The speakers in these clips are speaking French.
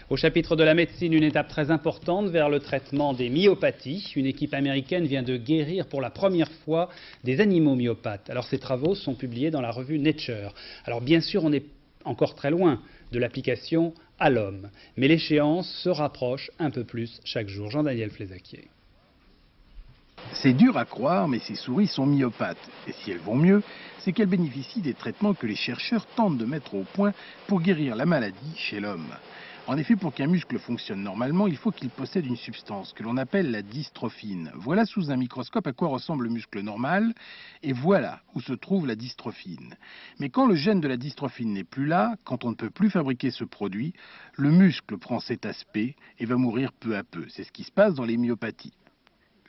Au chapitre de la médecine, une étape très importante vers le traitement des myopathies. Une équipe américaine vient de guérir pour la première fois des animaux myopathes. Alors ces travaux sont publiés dans la revue Nature. Alors bien sûr, on est encore très loin de l'application à l'homme, mais l'échéance se rapproche un peu plus chaque jour. Jean-Daniel Flézaquier. C'est dur à croire, mais ces souris sont myopathes. Et si elles vont mieux, c'est qu'elles bénéficient des traitements que les chercheurs tentent de mettre au point pour guérir la maladie chez l'homme. En effet, pour qu'un muscle fonctionne normalement, il faut qu'il possède une substance que l'on appelle la dystrophine. Voilà sous un microscope à quoi ressemble le muscle normal, et voilà où se trouve la dystrophine. Mais quand le gène de la dystrophine n'est plus là, quand on ne peut plus fabriquer ce produit, le muscle prend cet aspect et va mourir peu à peu. C'est ce qui se passe dans les myopathies.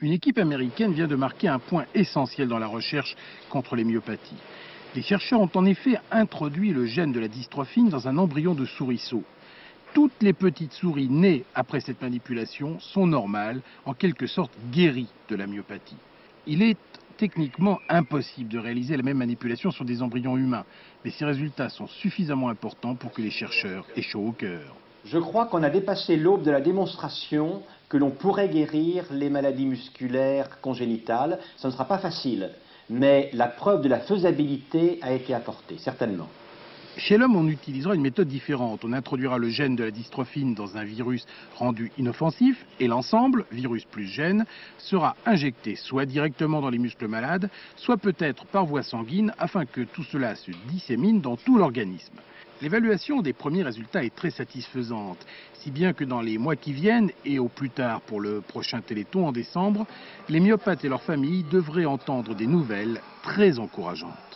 Une équipe américaine vient de marquer un point essentiel dans la recherche contre les myopathies. Les chercheurs ont en effet introduit le gène de la dystrophine dans un embryon de souriceau. Toutes les petites souris nées après cette manipulation sont normales, en quelque sorte guéries de la myopathie. Il est techniquement impossible de réaliser la même manipulation sur des embryons humains, mais ces résultats sont suffisamment importants pour que les chercheurs aient chaud au cœur. Je crois qu'on a dépassé l'aube de la démonstration que l'on pourrait guérir les maladies musculaires congénitales. Ce ne sera pas facile, mais la preuve de la faisabilité a été apportée, certainement. Chez l'homme, on utilisera une méthode différente. On introduira le gène de la dystrophine dans un virus rendu inoffensif et l'ensemble, virus plus gène, sera injecté soit directement dans les muscles malades, soit peut-être par voie sanguine afin que tout cela se dissémine dans tout l'organisme. L'évaluation des premiers résultats est très satisfaisante, si bien que dans les mois qui viennent, et au plus tard pour le prochain Téléthon en décembre, les myopathes et leurs familles devraient entendre des nouvelles très encourageantes.